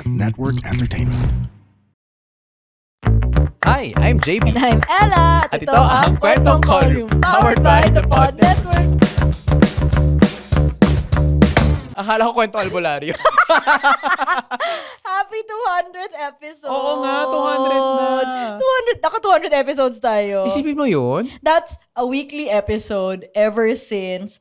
Network Entertainment. Hi, I'm JB. And I'm Ella. At ito ang Kwentong Callroom, powered by the Pod Network. Akala ko kwento albularyo. Happy 200th episode. Oo nga, 200 na. 200 episodes tayo. Isipin mo yun? That's a weekly episode ever since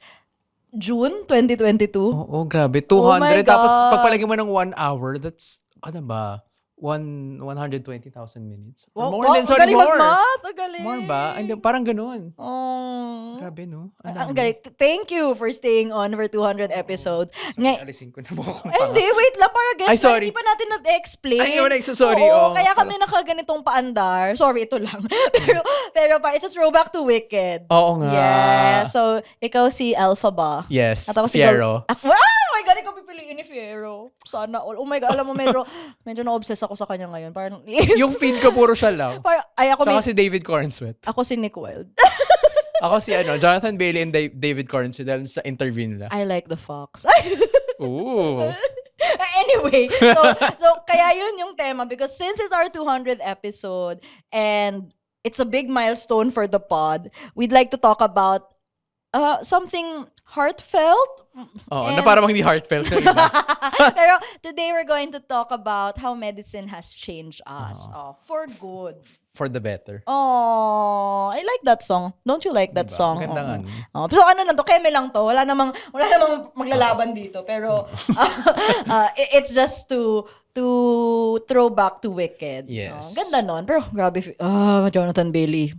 June 2022. Oo, grabe. 200. Oh my Tapos God. pagpalagyan mo ng 1 hour, that's, ano ba? 120,000 minutes. Or Wow, more than, sorry, galing more. mag-math. Ang galing. More ba? Hindi, parang ganun. Oh. Grabe, no? Ang galing. Thank you for staying on for 200 episodes. Alisin ko na mo akong Hindi, wait lang. Para guys, Ay, sorry. hindi pa natin na-explain. Ay, wala, sorry. Oo, Oo. kaya kami nakaganitong paandar. Sorry, ito lang. pero pa, it's a throwback to Wicked. Oo nga. Yeah. So, ikaw si Alpha ba? Yes, At ako si Fiero. Oh my God, ikaw pipiliin ni Fiero. Sana all. Oh my God, alam mo, medyo na-obsess ako sa kanya ngayon. Parang, Yung feed ko puro siya lang. ay, ako, Tsaka si David Cornswet. ako si Nick Wilde. Ako si Jonathan Bailey and David Cornswet dahil sa interview nila. I like the fox. Ooh. Anyway, so kaya yun yung tema because since it's our 200th episode and it's a big milestone for the pod, we'd like to talk about something heartfelt. Oh, And- na parang hindi heartfelt na iba. Pero today we're going to talk about how medicine has changed us for good. For the better. Oh, I like that song. Don't you like that Diba? song? Maganda nga, Oo. So ano lang to, keme lang to. Wala namang maglalaban dito. Pero it's just to throw back to Wicked. Yes. Ganda nun. Pero grabe, Jonathan Bailey.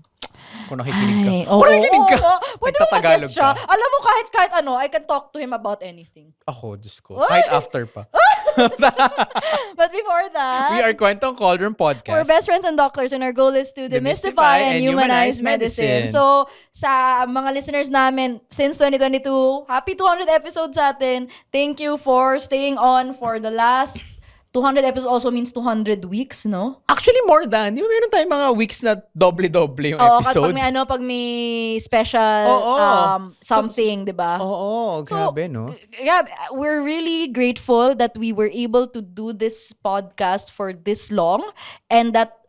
Kung nakikinig ka. Oo, Kung nakikinig ka. oo. Pwede mo Nagtatagalog mag-guess siya. ka. Alam mo, kahit ano, I can talk to him about anything. Ako, Diyos ko. Kahit after pa. But before that, We are Kwentong Cauldron Podcast. we're best friends and doctors and our goal is to demystify and humanize medicine. So, sa mga listeners namin, since 2022, happy 200 episodes sa atin. Thank you for staying on for the last 200 episodes also means 200 weeks, no? Actually, more than. Di ba meron tayong mga weeks na doble-doble yung Oo, episode? pag may special Oo. something, di ba? Oo, grabe, no? Yeah, we're really grateful that we were able to do this podcast for this long and that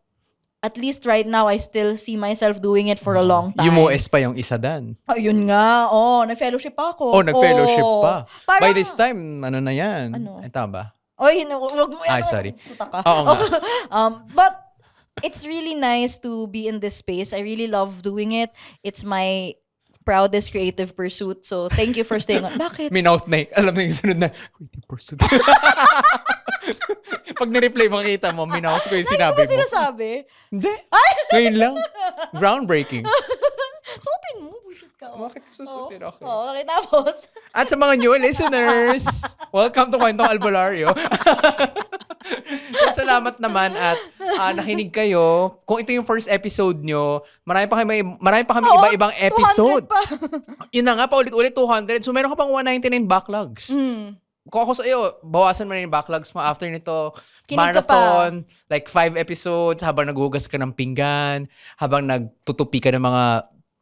at least right now I still see myself doing it for a long time. UMOS pa yung isa dan. Ayun nga. Nag-fellowship pa ako. Oh, nag-fellowship pa. Parang- By this time, ano na yan? Ano? Ay, tama ba? Oy, wag mo. Ay, sorry. Puta ka. Oo nga. But it's really nice to be in this space. I really love doing it. It's my proudest creative pursuit. So, thank you for staying on. Bakit? Minout na alam mo yung sunod na, creative pursuit. Pag ni-replay, makita mo, minout ko yung sinabi Ano ba mo. sinasabi? Hindi. Ngayon lang. Groundbreaking. Suotin mo. Bullshit ka. Bakit susutin ako? Okay, tapos. At sa mga new listeners, welcome to Kwentong Albularyo. So, salamat naman at nakinig kayo. Kung ito yung first episode nyo, marami pa kami iba-ibang episode. 200 pa. Yun na nga, paulit-ulit 200. So, meron ka pang 199 backlogs. Kung ako sa iyo, bawasan mo na yung backlogs mo after nito. Kinig ka Marathon, like 5 episodes, habang naghugas ka ng pinggan, habang nagtutupi ka ng mga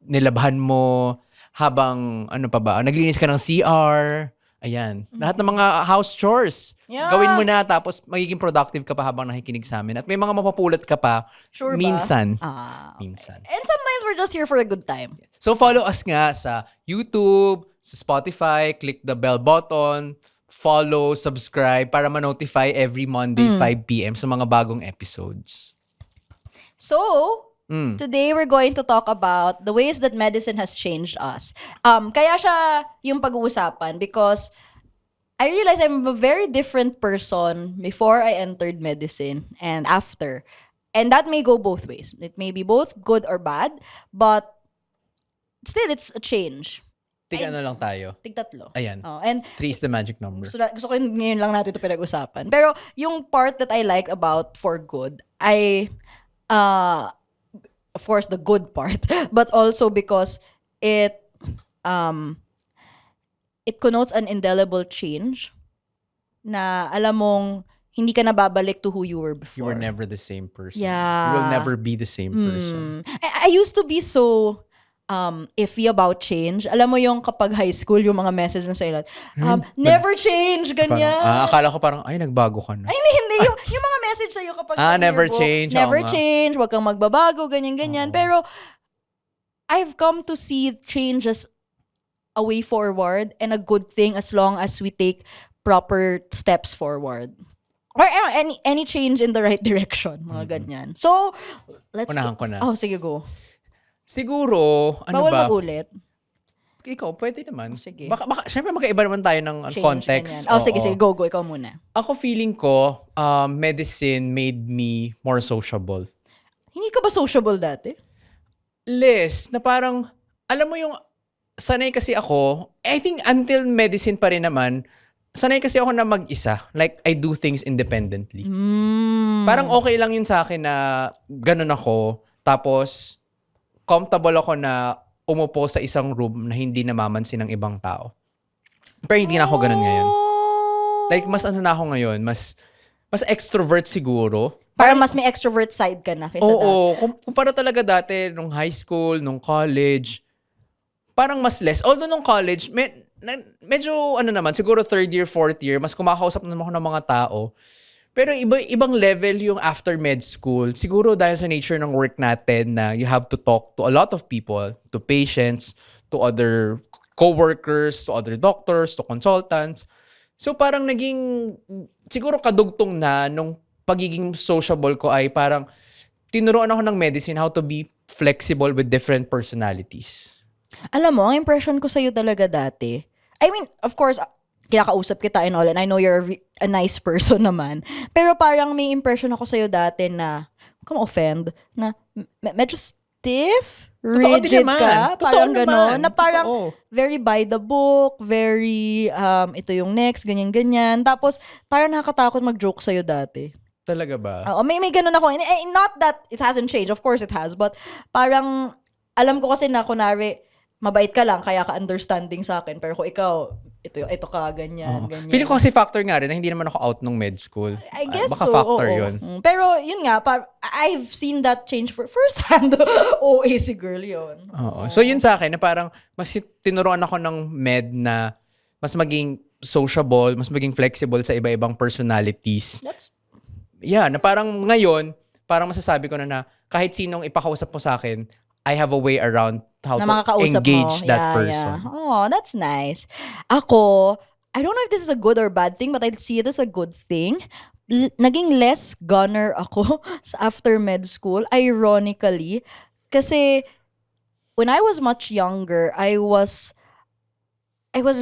nilabhan mo, habang, ano pa ba, naglinis ka ng CR. Ayan. Lahat ng mga house chores. Yeah. Gawin mo na, tapos magiging productive ka pa habang nakikinig sa amin. At may mga mapapulot ka pa. Sure ba? Minsan. Okay. Minsan. And sometimes we're just here for a good time. So, follow us nga sa YouTube, sa Spotify, click the bell button, follow, subscribe, para ma-notify every Monday, 5 p.m. sa mga bagong episodes. So, today we're going to talk about the ways that medicine has changed us. Kaya siya yung pag-uusapan because I realize I'm a very different person before I entered medicine and after. And that may go both ways. It may be both good or bad, but still, it's a change. Tignan na lang tayo. Tigtatlo. Ayan. And 3 is the magic number. gusto ko ngayon lang natin ito pinag-usapan. Pero yung part that I like about for good, of course, the good part, but also because it connotes an indelible change na alam mong hindi ka na babalik to who you were before. You were never the same person. Yeah. You will never be the same person. I used to be so iffy about change. Alam mo yung kapag high school, yung mga message na sa ilan, never change, ganyan. Parang, akala ko parang, ay, nagbago ka na. Ay, hindi. Hindi, yung mga message sa'yo kapag sa never yearbook, change. never Oo nga. change, wag kang magbabago, ganyan-ganyan. Oo. Pero, I've come to see change as a way forward and a good thing as long as we take proper steps forward. Or any change in the right direction, mga ganyan. So, let's Unahan ko na. Oh, sige, go. Siguro, ano Bawal ba? magulit. Ikaw, pwede naman. Sige. Baka, syempre magkaiba naman tayo ng Change, context. ganyan. Oh, sige, Oo. sige, go, ikaw muna. Ako feeling ko, medicine made me more sociable. Hindi ka ba sociable dati? Less, na parang, alam mo yung, sanay kasi ako, I think until medicine pa rin naman, sanay kasi ako na mag-isa. Like, I do things independently. Parang okay lang yun sa akin na ganun ako. Tapos, comfortable ako na umupo sa isang room na hindi namamansin ng ibang tao. Pero hindi na ako ganun ngayon. Like, mas ano na ako ngayon, mas extrovert siguro. Parang mas may extrovert side ka na kaysa dati. Oo, kumpara talaga dati nung high school, nung college, parang mas less. Although nung college, medyo ano naman, siguro third year, fourth year, mas kumakausap naman ako ng mga tao. Pero ibang level yung after med school. Siguro dahil sa nature ng work natin na you have to talk to a lot of people, to patients, to other co-workers, to other doctors, to consultants. So parang naging, siguro kadugtong na nung pagiging sociable ko ay parang tinuruan ako ng medicine how to be flexible with different personalities. Alam mo, ang impression ko sa'yo talaga dati, I mean, of course, kinakausap kita and all, and I know you're a nice person naman. Pero parang may impression ako sa'yo dati na, huwag ka ma-offend, na medyo stiff, Totoo din rigid naman. ka, Totoo parang naman. gano'n, na parang Totoo. very by the book, very, ito yung next, ganyan-ganyan. Tapos, parang nakakatakot mag-joke sa'yo dati. Talaga ba? Oo, may ganun ako. Not that it hasn't changed. Of course it has. But parang, alam ko kasi na, kunwari, mabait ka lang, kaya ka understanding sa akin. Pero kung ikaw, ito ka, ganyan, ganyan. Feeling ko kasi factor nga rin na hindi naman ako out nung med school. I guess baka so. factor oo. yun. Pero yun nga, I've seen that change for first hand. OA si girl yun. Oo. So yun sa akin, na parang mas tinuruan ako ng med na mas maging sociable, mas maging flexible sa iba-ibang personalities. Yeah, na parang ngayon, parang masasabi ko na kahit sinong ipakausap mo sa akin, I have a way around how na to engage mo. that person. Yeah. Oh, that's nice. Ako, I don't know if this is a good or bad thing, but I see it as a good thing. Naging less gunner ako sa after med school, ironically. Kasi, when I was much younger, I was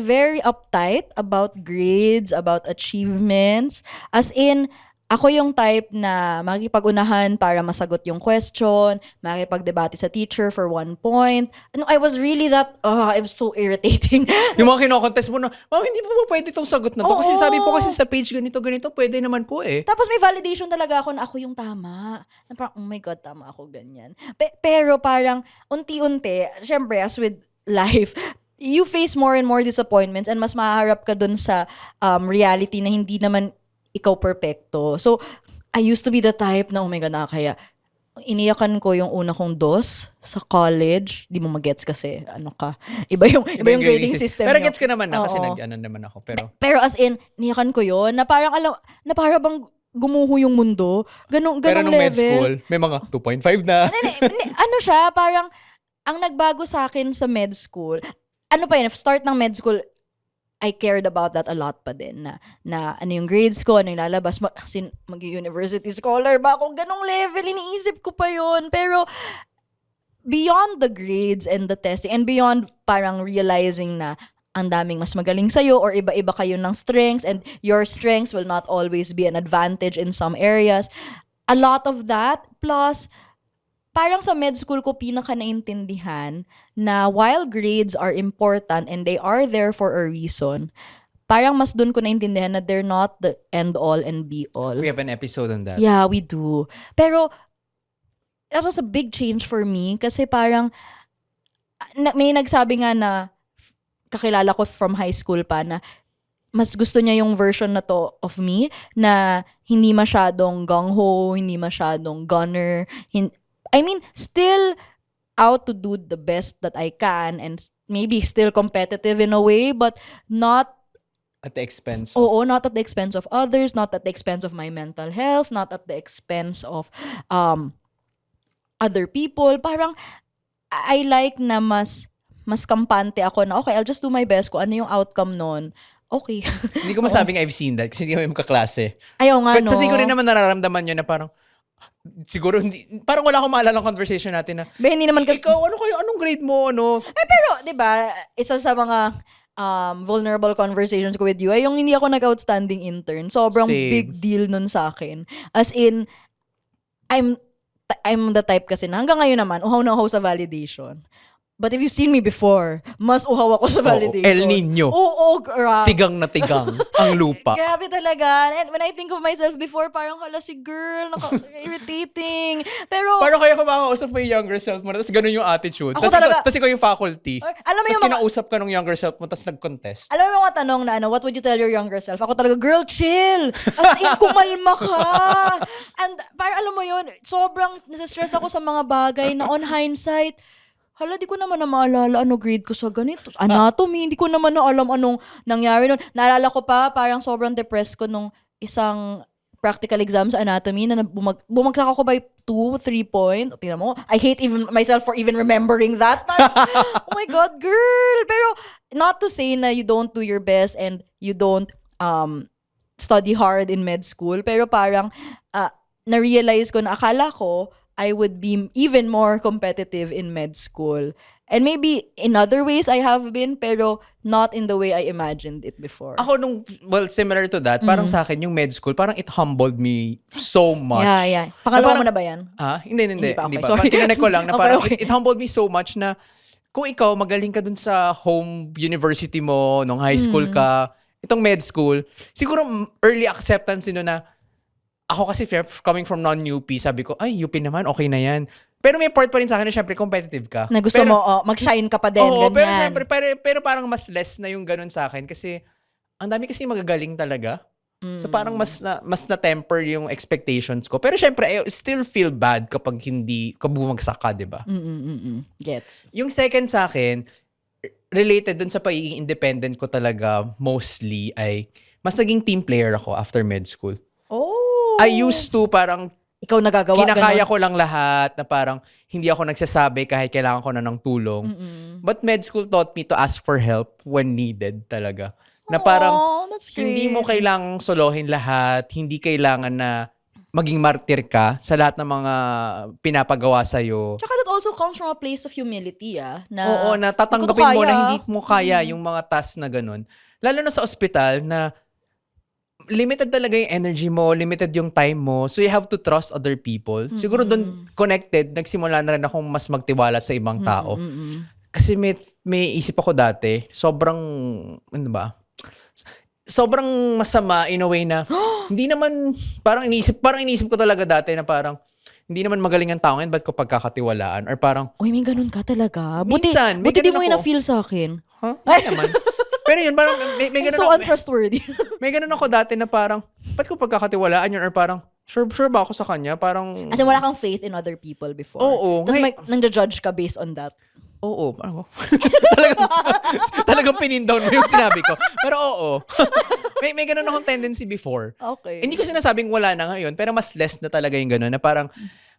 very uptight about grades, about achievements. As in, ako yung type na makikipag-unahan para masagot yung question, makikipag-debate sa teacher for 1 point. I was really that, it was so irritating. Yung mga kinokontest mo na, ma'am, hindi po ba pwede itong sagot na to? Kasi sabi po kasi sa page ganito, pwede naman po eh. Tapos may validation talaga ako na ako yung tama. Na parang, oh my God, tama ako, ganyan. Pero parang, unti-unti, syempre, as with life, you face more and more disappointments and mas maharap ka dun sa reality na hindi naman ikaw perfecto. So, I used to be the type na, oh my God, kaya iniyakan ko yung una kong DOS sa college. Di mo magets kasi, ano ka. Iba yung grading system. Pero nyo. gets ko naman na kasi Oo. nag-ano naman ako. Pero as in, iniyakan ko yun, na parang na parang bang gumuho yung mundo. Ganong pero nung level. med school, may mga 2.5 na. Ano siya, parang, ang nagbago sa akin sa med school, ano pa yun, start ng med school, I cared about that a lot pa din na ano yung grades ko, ano yung lalabas, mag-university scholar ba ako, ganong level, iniisip ko pa yun. Pero beyond the grades and the testing and beyond parang realizing na ang daming mas magaling sa'yo or iba-iba kayo ng strengths and your strengths will not always be an advantage in some areas. A lot of that, plus parang sa med school ko pinaka naintindihan na while grades are important and they are there for a reason, parang mas dun ko naintindihan na they're not the end all and be all. We have an episode on that. Yeah, we do. Pero that was a big change for me kasi parang may nagsabi nga na kakilala ko from high school pa na mas gusto niya yung version na to of me na hindi masyadong gung-ho, hindi masyadong gunner, still out to do the best that I can and maybe still competitive in a way, but not At the expense of... Oo, not at the expense of others, not at the expense of my mental health, not at the expense of other people. Parang, I like na mas kampante ako na, okay, I'll just do my best kung ano yung outcome nun. Okay. Hindi ko masabing I've seen that kasi hindi kami magkaklase. Ayaw nga, no? Kasi ko rin naman nararamdaman yun na parang, siguro hindi, parang wala akong maalala ng conversation natin na, Hindi naman kasi, ikaw, anong grade mo, ano? pero, di ba, isa sa mga vulnerable conversations ko with you ay yung hindi ako nag-outstanding intern. Sobrang Same. big deal nun sa akin. As in, I'm the type kasi na hanggang ngayon naman, uhaw na uhaw sa validation. But if you've seen me before, mas uhaw ako sa validation. El Nino. Oo, grabe. Tigang na tigang ang lupa. Grabe talaga. And when I think of myself before, parang hala si girl, irritating. Pero, Parang kaya ka makakausap mo yung younger self mo, tapos ganun yung attitude. Ako talaga- Tapos ikaw yung faculty. alam mo Tapos yung mga, kinausap ka ng younger self mo, tapos nag-contest. alam mo yung mga tanong na what would you tell your younger self? Ako talaga, girl, chill. As in, kumalma ka. And parang alam mo yun, sobrang nasa-stress ako sa mga bagay na on hindsight, hala, di ko naman na maalala ano grade ko sa ganito. Anatomy, hindi ko naman na alam anong nangyari nun. Naalala ko pa, parang sobrang depressed ko nung isang practical exam sa anatomy na bumagsak ako by 2-3 point. Tingnan mo, I hate even myself for even remembering that. Parang, oh my God, girl! Pero not to say na you don't do your best and you don't study hard in med school. Pero parang na-realize ko na akala ko I would be even more competitive in med school. And maybe in other ways I have been, pero not in the way I imagined it before. Ako similar to that, parang sa akin yung med school, parang it humbled me so much. Yeah. Pangalawa mo na ba yan? Hindi Hindi pa, okay, pa. sorry. Tinanay ko lang na Okay, parang okay. it humbled me so much na kung ikaw magaling ka dun sa home university mo, nung high school ka, itong med school, siguro early acceptance yun na ako kasi coming from non-UP, sabi ko, ay, UP naman, okay na yan. Pero may part pa rin sa akin na syempre competitive ka. Na gusto mo, mag-shine ka pa din, Oo, ganyan. pero syempre, pero parang mas less na yung ganun sa akin kasi ang dami kasi magagaling talaga. So parang mas na temper yung expectations ko. Pero syempre, I still feel bad kapag hindi ka bumagsak ka, di ba? Gets. Yung second sa akin, related dun sa pagiging independent ko talaga mostly ay mas naging team player ako after med school. Oh. I used to parang Ikaw nagagawa, kinakaya ganun. ko lang lahat na parang hindi ako nagsasabi kahit kailangan ko na ng tulong. But med school taught me to ask for help when needed talaga. Na parang That's hindi great. mo kailangang solohin lahat, hindi kailangan na maging martir ka sa lahat ng mga pinapagawa sa'yo. Tsaka that also comes from a place of humility, Na, Oo, na tatanggapin mo na hindi mo kaya yung mga tasks na ganun. Lalo na sa ospital na limited talaga yung energy mo, limited yung time mo. So you have to trust other people. Siguro doon connected, nagsimula na rin akong mas magtiwala sa ibang tao. Kasi may isip ako dati, sobrang masama in a way na hindi naman, parang iniisip ko talaga dati na parang hindi naman magaling ang tao ngayon, ba't ko pagkakatiwalaan? Or parang, Uy, may ganun ka talaga. Minsan, may buti di ganun mo yun ako. na-feel sa akin. Hindi naman. Pero yun, parang may I'm ganun so ako. untrustworthy. May ganun ako dati na parang, ba't ko pagkakatiwalaan yun? Or parang, sure ba ako sa kanya? Parang, As in, wala kang faith in other people before. Oo, Tapos ngay- nang-judge ka based on that. oo. Parang, talagang pin-down mo yung sinabi ko. Pero oo. may ganun akong tendency before. Okay. Hindi ko sinasabing wala na ngayon, pero mas less na talaga yung ganun. Na parang,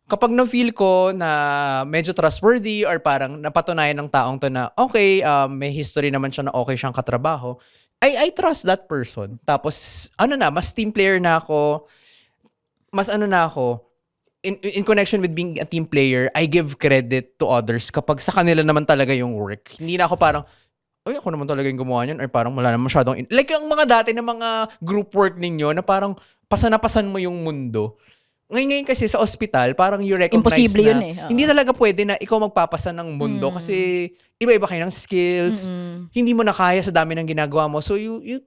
kapag na-feel ko na medyo trustworthy or parang napatunayan ng taong to na, okay, may history naman siya na okay siyang katrabaho, I trust that person. Tapos, mas team player na ako, in connection with being a team player, I give credit to others kapag sa kanila naman talaga yung work. Hindi na ako parang, ay, ako naman talaga yung gumawa niyan or parang wala naman masyadong... Like yung mga dati na mga group work ninyo na parang pasanapasan mo yung mundo. Ngayon kasi sa ospital, parang you recognize Imposible na yun eh. hindi talaga pwede na ikaw magpapasa ng mundo kasi iba-iba kayo ng skills. Hindi mo na kaya sa dami ng ginagawa mo. So you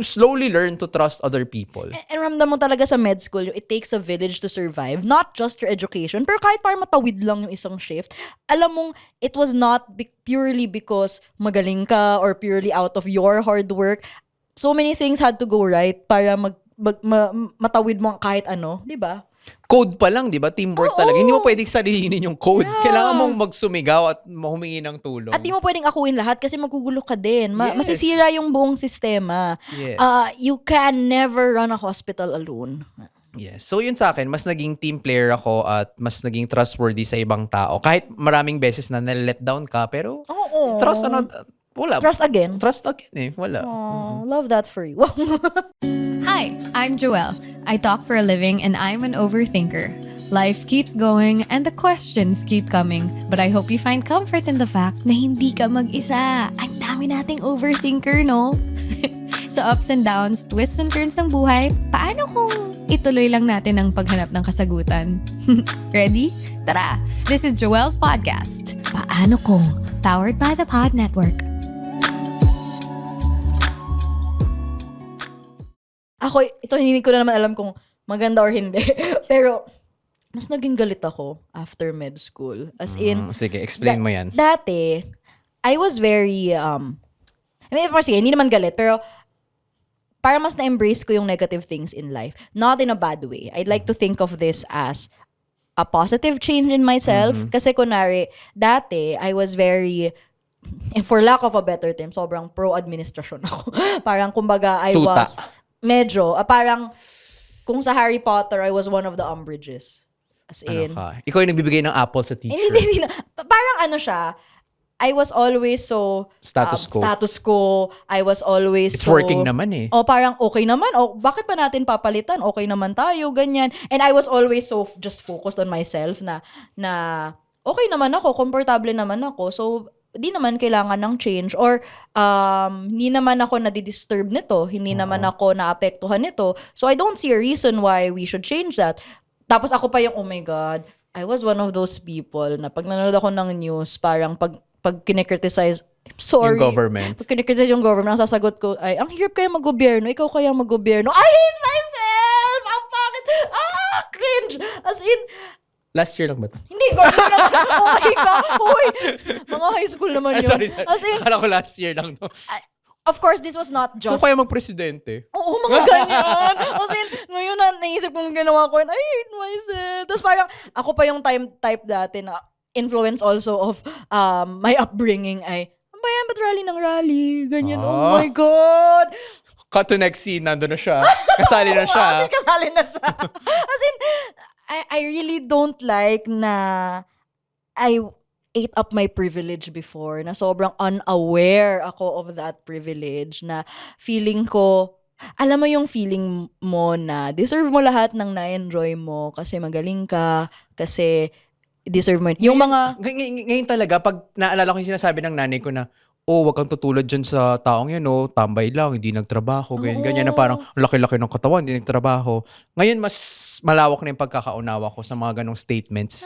slowly learn to trust other people. And ramdam mo talaga sa med school, it takes a village to survive. Not just your education, pero kahit parang matawid lang yung isang shift, alam mong it was not purely because magaling ka or purely out of your hard work. So many things had to go right para matawid mo kahit ano, di ba? Code pa lang, di ba? Teamwork talaga. Hindi mo pwedeng sarilinin yung code. Kailangan mong magsumigaw at humingi ng tulong. At di mo pwedeng akuin lahat kasi magugulo ka din. Yes. Masisira yung buong sistema. Yes. You can never run a hospital alone. Yes. So yun sa akin, mas naging team player ako at mas naging trustworthy sa ibang tao. Kahit maraming beses na na-let down ka, pero trust wala. Trust again. Trust again eh. Wala. Love that for you. Hi, I'm Joelle. I talk for a living and I'm an overthinker. Life keeps going and the questions keep coming. But I hope you find comfort in the fact na hindi ka mag-isa. Ang dami nating overthinker, no? Sa ups and downs, twists and turns ng buhay, paano kung ituloy lang natin ang paghanap ng kasagutan? Ready? Tara! This is Joelle's Podcast. Paano kung? Powered by the Pod Network. Ako, ito hindi ko na naman alam kung maganda or hindi. Pero, mas naging galit ako after med school. As in, Sige, explain mo yan. Dati, I was very, sige, hindi naman galit, pero parang mas na-embrace ko yung negative things in life. Not in a bad way. I'd like to think of this as a positive change in myself. Kasi kunwari, dati, I was very, for lack of a better term, sobrang pro-administrasyon ako. Parang, kumbaga, I Tuta. was, medyo, parang, kung sa Harry Potter, I was one of the Umbridges. As in, Ano ka? Ikaw yung nagbibigay ng apple sa teacher. hindi na. Parang ano siya, I was always so Status quo. Status quo. I was always It's so working naman eh. parang okay naman. Bakit pa natin papalitan? Okay naman tayo, ganyan. And I was always so just focused on myself na okay naman ako, komportable naman ako. So di naman kailangan ng change or hindi naman ako nadidisturb nito, hindi naman ako naapektuhan nito. So I don't see a reason why we should change that. Tapos ako pa yung, oh my God, I was one of those people na pag nanonood ako ng news, parang pag kinikriticize, I'm sorry. Yung government. Pag kinikriticize yung government, ang sasagot ko ay, ang hirap kaya mag-gobyerno, ikaw kaya mag-gobyerno. I hate myself! Ang bakit? Cringe! As in, Last year lang ba ito? hindi ko mga high school naman yun. Sorry. As in, Akala ko last year lang to. of course, this was not Kung just kaya magpresidente. Oo, mga ganyan. Kasi ngayon na naisip kong ginawa ko, I hate myself. Tapos parang ako pa yung type dati na influence also of my upbringing ay, bayan, ba't rally ng rally? Ganyan, oh my God. Cut to next scene, nandun na siya. Kasali na siya. Kasali na siya. As in, I really don't like na I ate up my privilege before, na sobrang unaware ako of that privilege, na feeling ko, alam mo yung feeling mo na deserve mo lahat ng na-enjoy mo kasi magaling ka, kasi deserve mo yun. Yung mga... Ngayon talaga, pag naalala ko yung sinasabi ng nanay ko na, wag kang tutulad dyan sa taong yan, tambay lang, hindi nagtrabaho, ganyan na parang laki-laki ng katawan, hindi nagtrabaho. Ngayon, mas malawak na yung pagkakaunawa ko sa mga ganong statements.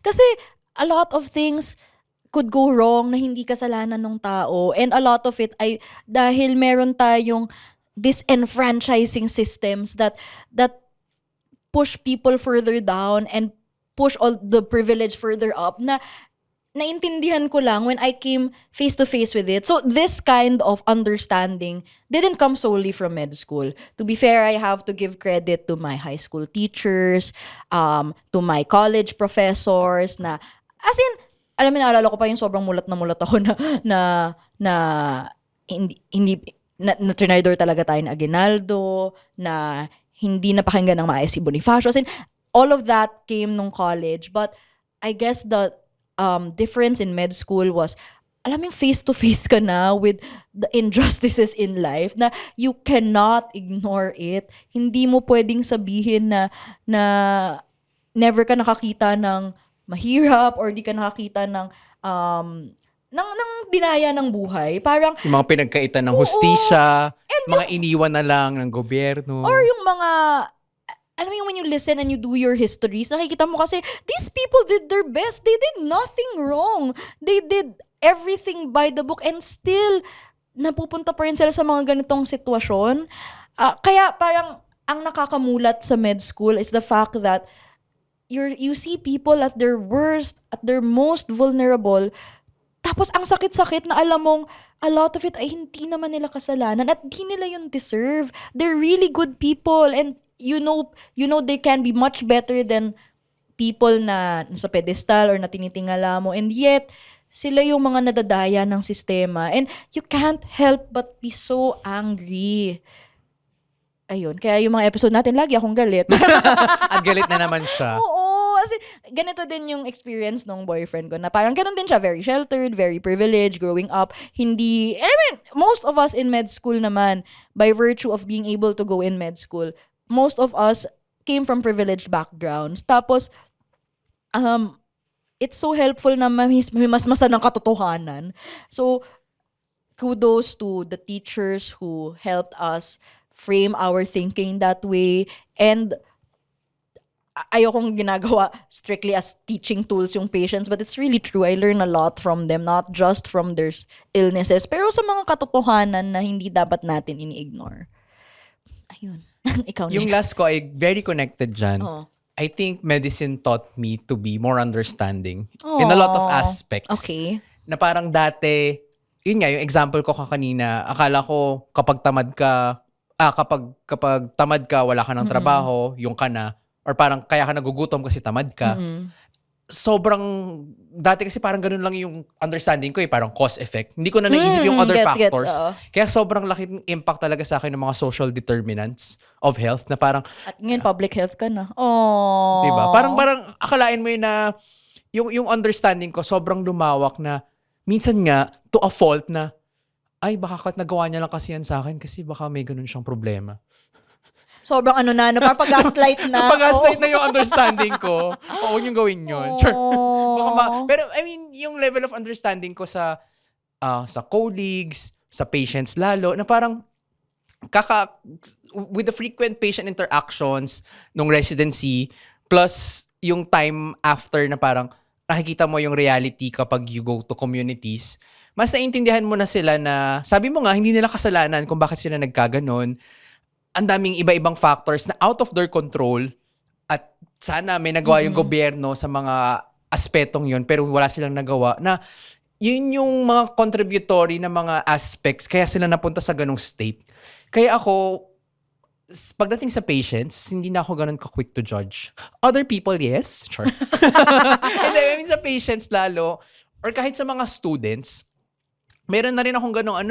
Kasi a lot of things could go wrong na hindi kasalanan ng tao. And a lot of it ay dahil meron tayong disenfranchising systems that push people further down and push all the privilege further up, na naintindihan ko lang when I came face to face with it. So this kind of understanding didn't come solely from med school. To be fair, I have to give credit to my high school teachers, to my college professors, na as in, alam mo, naalala ko pa yung sobrang mulat ako na hindi na trinidor talaga tayo na Aguinaldo, na hindi napakinggan ng maayos si Bonifacio. As in, all of that came nung college. But I guess the difference in med school was, alam mo, face-to-face ka na with the injustices in life, na you cannot ignore it. Hindi mo pwedeng sabihin na never ka nakakita ng mahirap or di ka nakakita ng dinaya ng buhay. Parang, Yung mga pinagkaitan ng hustisya, mga iniwan na lang ng gobyerno. or yung mga, alam mo yung when you listen and you do your histories, nakikita mo kasi, these people did their best. They did nothing wrong. They did everything by the book and still, napupunta pa rin sila sa mga ganitong sitwasyon. Kaya parang, ang nakakamulat sa med school is the fact that you see people at their worst, at their most vulnerable, tapos ang sakit-sakit na alam mong a lot of it ay hindi naman nila kasalanan at hindi nila yun deserve. They're really good people and you know they can be much better than people na sa pedestal or na tinitingala mo, and yet sila yung mga nadadaya ng sistema, and you can't help but be so angry. Ayun, kaya yung mga episode natin lagi akong galit. At galit na naman siya. Oo, kasi ganito din yung experience ng boyfriend ko na parang ganun din siya, very sheltered, very privileged, growing up. Hindi, I mean, most of us in med school naman, by virtue of being able to go in med school, most of us came from privileged backgrounds. Tapos, it's so helpful na mas ng katotohanan. So, kudos to the teachers who helped us frame our thinking that way, and ayokong ginagawa strictly as teaching tools yung patients, but it's really true. I learn a lot from them, not just from their illnesses, pero sa mga katotohanan na hindi dapat natin ini-ignore. Ayun. Ikaw next. Yung last ko ay very connected dyan. Oh. I think medicine taught me to be more understanding in a lot of aspects. Okay. Na parang dati, yun nga, yung example ko kanina, akala ko kapag tamad ka, kapag tamad ka, wala ka ng trabaho, yung ka na, or parang kaya ka nagugutom kasi tamad ka. Sobrang, dati kasi parang ganun lang yung understanding ko parang cause effect. Hindi ko na naisip yung other factors. Kaya sobrang laking impact talaga sa akin ng mga social determinants of health na parang, At ngayon, public health ka na. Oh. diba? Parang akalain mo yun na yung understanding ko sobrang lumawak na minsan nga to a fault na ay baka nagawa niya lang kasi yan sa akin kasi baka may ganun siyang problema. Sobrang parang pag-gaslight na. Pag-gaslight na yung understanding ko. Oo, yung gawin yun. Sure. Pero I mean, yung level of understanding ko sa colleagues, sa patients lalo, na parang with the frequent patient interactions nung residency, plus yung time after na parang nakikita mo yung reality kapag you go to communities, mas naiintindihan mo na sila na, sabi mo nga, hindi nila kasalanan kung bakit sila nagkaganon. Ang daming iba-ibang factors na out of their control, at sana may nagawa yung gobyerno sa mga aspetong yun, pero wala silang nagawa, na yun yung mga contributory na mga aspects kaya sila napunta sa ganong state. Kaya ako, pagdating sa patients, hindi na ako ganun ka-quick to judge. Other people, yes. Sure. And I mean, sa patients lalo, or kahit sa mga students, meron na rin akong ganong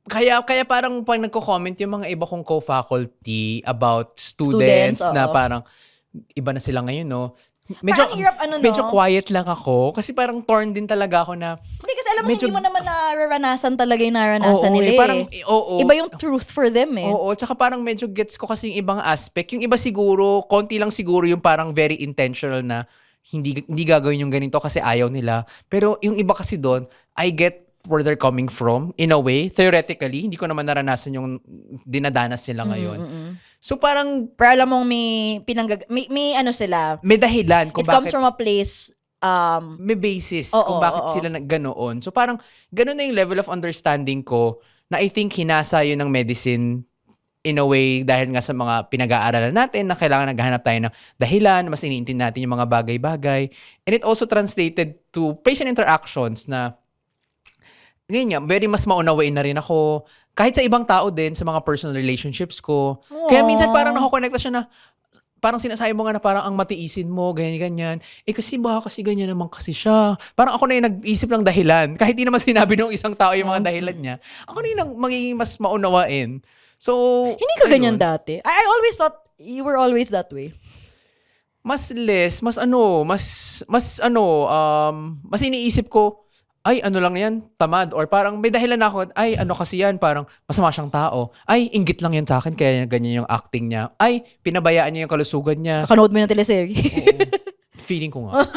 Kaya parang pag nagko-comment yung mga iba kong co-faculty about students na parang iba na sila ngayon, no? Medyo, parang hirap, medyo quiet lang ako kasi parang torn din talaga ako na hindi kasi alam mo, hindi mo naman nararanasan talaga yung naranasan nila parang, iba yung truth for them Oo, tsaka parang medyo gets ko kasi yung ibang aspect. Yung iba siguro, konti lang siguro yung parang very intentional na hindi gagawin yung ganito kasi ayaw nila. Pero yung iba kasi doon, I get where they're coming from in a way. Theoretically, hindi ko naman naranasan yung dinadanas nila ngayon. So parang, pero alam mong may sila. may dahilan kung It bakit. comes from a place, May basis kung bakit sila ganoon. So parang, ganoon na yung level of understanding ko na I think hinasa yun ng medicine in a way dahil nga sa mga pinag-aaralan natin na kailangan naghahanap tayo ng dahilan, mas iniintindi natin yung mga bagay-bagay. And it also translated to patient interactions na ngayon nga, very mas maunawain na rin ako. Kahit sa ibang tao din, sa mga personal relationships ko. Aww. Kaya minsan parang nakakonekta siya na, parang sinasabi mo nga na parang ang matiisin mo, ganyan-ganyan. Kasi baka kasi ganyan naman kasi siya. Parang ako na yung nag-isip ng dahilan. Kahit di naman sinabi ng isang tao yung mga dahilan niya. Ako na yung magiging mas maunawain. So, hindi ka ganyan dati. I always thought you were always that way. Mas iniisip ko, ay, ano lang yan, tamad. Or parang may dahilan ako, ay, ano kasi yan, parang masama siyang tao. Ay, inggit lang yan sa akin, kaya ganyan yung acting niya. Ay, pinabayaan niya yung kalusugan niya. Kakanood mo yung teleserye. Feeling ko nga.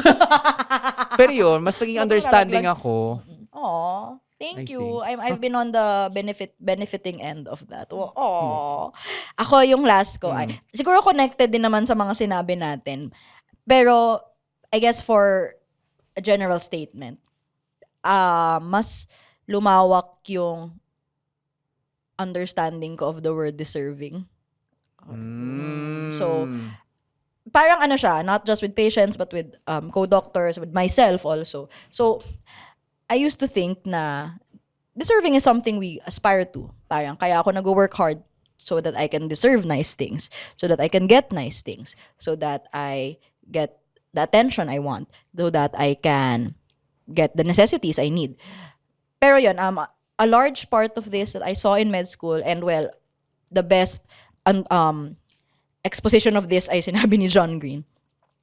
Pero yun, mas naging understanding ako. Aw, thank you. I've been on the benefiting end of that. Aw. Ako yung last ko. Siguro connected din naman sa mga sinabi natin. Pero, I guess for a general statement, mas lumawak yung understanding ko of the word deserving. So, parang siya, not just with patients, but with co-doctors, with myself also. So, I used to think na deserving is something we aspire to. Parang, kaya ako nag-work hard so that I can deserve nice things, so that I can get nice things, so that I get the attention I want, so that I can get the necessities I need. Pero yun, a large part of this that I saw in med school, and well, the best exposition of this ay sinabi ni John Green.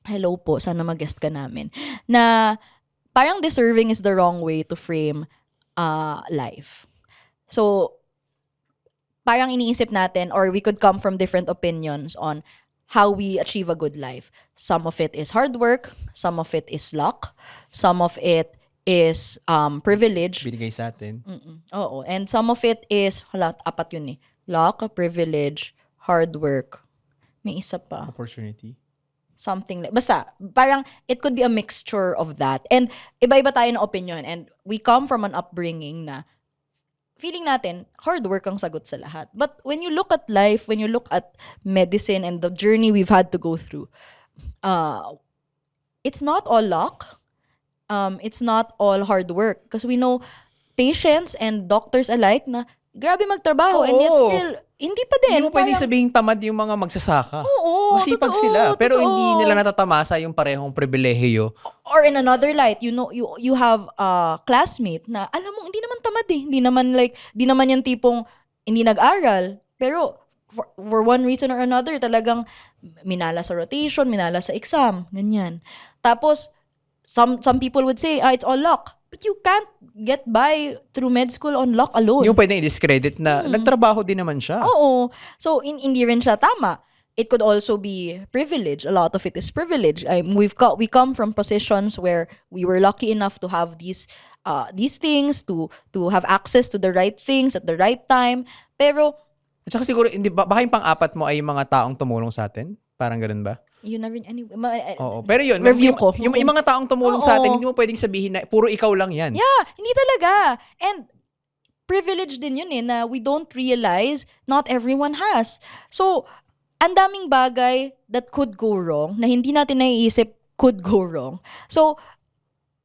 Hello po, sana mag-guest ka namin. Na parang deserving is the wrong way to frame life. So, parang iniisip natin, or we could come from different opinions on how we achieve a good life. Some of it is hard work, some of it is luck, some of it is privilege. Binigay sa atin. Oo. And some of it is, apat yun eh. Luck, privilege, hard work. May isa pa. Opportunity. Something like, basta, parang it could be a mixture of that. And iba-iba tayo ng opinion. And we come from an upbringing na feeling natin, hard work ang sagot sa lahat. But when you look at life, when you look at medicine and the journey we've had to go through, it's not all luck. It's not all hard work. Because we know patients and doctors alike na grabe magtrabaho and yet still, hindi pa din. Hindi mo pwedeng sabihing tamad yung mga magsasaka. Oo, masipag totoo, sila. Pero totoo. hindi nila natatamasa yung parehong pribilehiyo. Or in another light, you have a classmate na alam mo hindi naman tamad eh. Hindi naman yung tipong hindi nag-aral. Pero for one reason or another, talagang minala sa rotation, minala sa exam, ganyan. Tapos some people would say, it's all luck. But you can't get by through med school on luck alone. Yung pwedeng i-discredit na nagtrabaho din naman siya. Oo. So, hindi rin siya tama. It could also be privilege. A lot of it is privilege. We come from positions where we were lucky enough to have these things, to have access to the right things at the right time. Pero, at saka siguro, baka yung pang-apat mo ay yung mga taong tumulong sa atin? Parang ganun ba? yun na rin anyway. Oo. Pero yun, Review ko. Yung mga taong tumulong sa atin, hindi mo pwedeng sabihin na puro ikaw lang yan. Yeah, hindi talaga. And privilege din yun na we don't realize not everyone has. So, ang daming bagay that could go wrong na hindi natin naiisip could go wrong. So,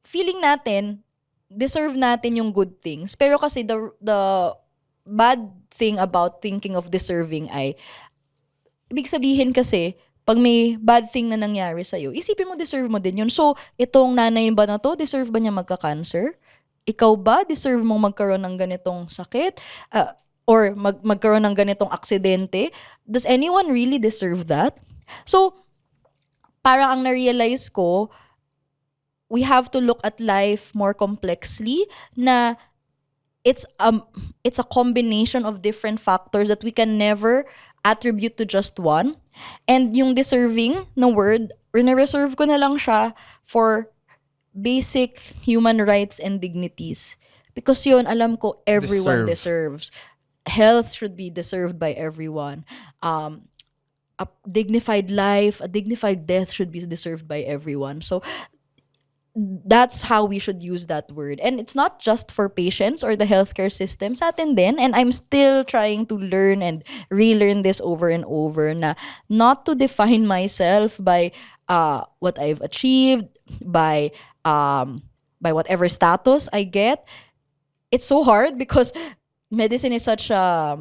feeling natin, deserve natin yung good things. Pero kasi the bad thing about thinking of deserving ay, ibig sabihin kasi, pag may bad thing na nangyari sa'yo, isipin mo, deserve mo din yun. So, itong nanay ba na to, deserve ba niya magka-cancer? Ikaw ba, deserve mong magkaroon ng ganitong sakit? Or magkaroon ng ganitong aksidente? Does anyone really deserve that? So, parang ang na-realize ko, we have to look at life more complexly na it's a combination of different factors that we can never attribute to just one. And yung deserving na word, reserve ko na lang siya for basic human rights and dignities. Because yun, alam ko, everyone deserves. Health should be deserved by everyone. A dignified life, a dignified death should be deserved by everyone. So, that's how we should use that word. And it's not just for patients or the healthcare system, sa atin din. And I'm still trying to learn and relearn this over and over na not to define myself by what I've achieved, by whatever status I get. It's so hard because medicine is such a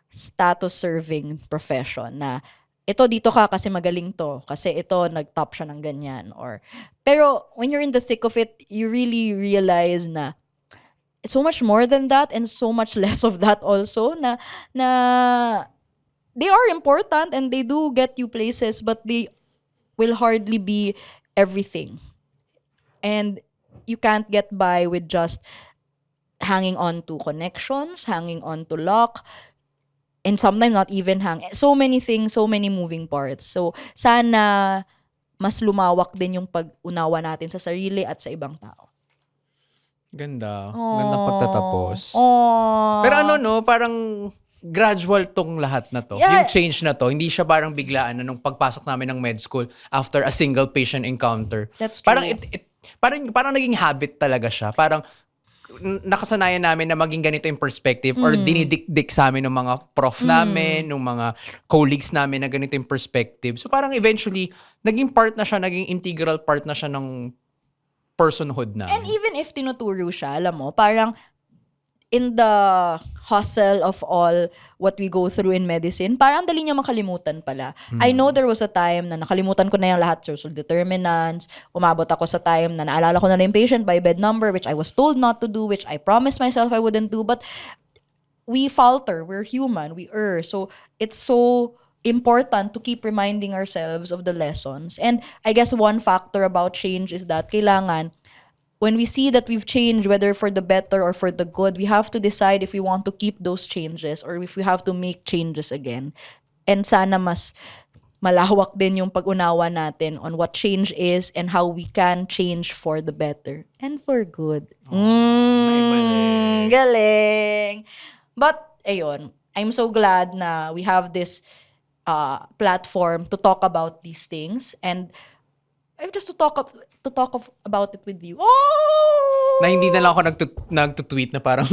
status-serving profession na ito dito ka kasi magaling to, kasi ito nag-top siya ng ganyan, pero when you're in the thick of it, you really realize na so much more than that and so much less of that also, na they are important and they do get you places, but they will hardly be everything. And you can't get by with just hanging on to connections, hanging on to luck, and sometimes not even so many things, so many moving parts. So, sana mas lumawak din yung pag-unawa natin sa sarili at sa ibang tao. Ganda. Gandang pagtatapos. Aww. Pero parang gradual tong lahat na to. Yeah. Yung change na to, hindi siya parang biglaan na nung pagpasok namin ng med school after a single patient encounter. That's true. Parang naging habit talaga siya. Parang nakasanayan namin na maging ganito yung perspective or dinidikdik sa amin ng mga prof namin, ng mga colleagues namin na ganito yung perspective. So parang eventually, naging integral part na siya ng personhood namin. And even if tinuturo siya, alam mo, parang in the hustle of all what we go through in medicine, parang dali niya makalimutan pala. I know there was a time na nakalimutan ko na yung lahat, social determinants. Umabot ako sa time na naalala ko na lang yung patient by bed number, which I was told not to do, which I promised myself I wouldn't do. But we falter. We're human. We err. So it's so important to keep reminding ourselves of the lessons. And I guess one factor about change is that kailangan, when we see that we've changed, whether for the better or for the good, we have to decide if we want to keep those changes or if we have to make changes again. And sana mas malawak din yung pag-unawa natin on what change is and how we can change for the better and for good. Galing! But, ayun, I'm so glad na we have this platform to talk about these things, and just to talk about it with you. Oh! Na hindi na lang ako nagtutweet na parang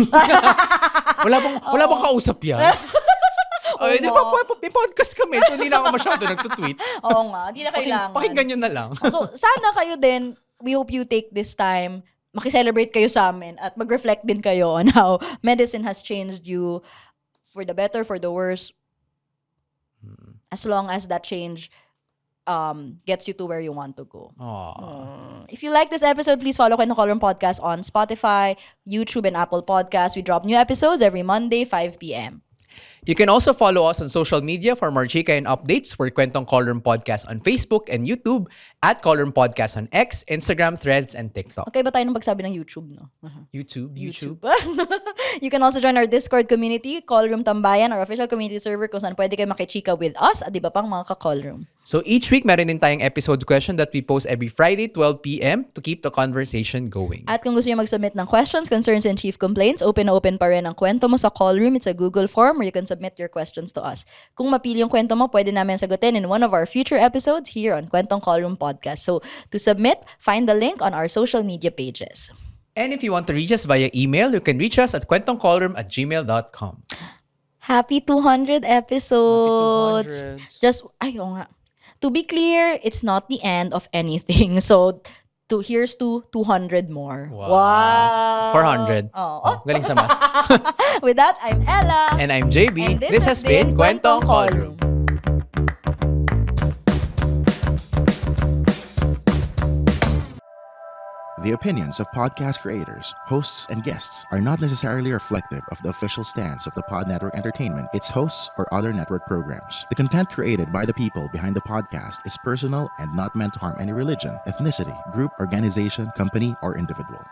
wala bang kausap yan? Di ba, may podcast kami, so hindi na ako masyado nagtutweet. Oo nga, hindi na kailangan. Pakinggan nyo na lang. So, sana kayo din, we hope you take this time, makicelebrate kayo sa amin, at mag-reflect din kayo on how medicine has changed you for the better, for the worse, as long as that change gets you to where you want to go. If you like this episode, please follow Kwentong Callroom Podcast on Spotify, YouTube, and Apple Podcasts. We drop new episodes every Monday, 5 p.m. You can also follow us on social media for more chika and updates. We're Kwentong Callroom Podcast on Facebook and YouTube, at Callroom Podcast on X, Instagram, Threads, and TikTok. Okay ba tayo nang magsabi ng YouTube, no? YouTube. You can also join our Discord community, Callroom Tambayan, our official community server kung saan pwede kayo makichika with us at iba pang mga ka-callroom. So each week, meron din tayong episode question that we post every Friday, 12 p.m. to keep the conversation going. At kung gusto nyo mag-submit ng questions, concerns, and chief complaints, open na open pa rin ang kwento mo sa Callroom. It's a Google form where you can submit your questions to us. Kung mapili yung kwento mo, pwede namin sagutin in one of our future episodes here on Kwentong Callroom Podcast. So to submit, find the link on our social media pages. And if you want to reach us via email, you can reach us at kwentongcallroom@gmail.com. Happy 200 episodes! Happy 200. Ayaw nga. To be clear, it's not the end of anything. So, here's to 200 more. Wow. 400. Oh. Galing sa math. With that, I'm Ella. And I'm JB. And this has been Kwentong Callroom. The opinions of podcast creators, hosts, and guests are not necessarily reflective of the official stance of the Pod Network Entertainment, its hosts, or other network programs. The content created by the people behind the podcast is personal and not meant to harm any religion, ethnicity, group, organization, company, or individual.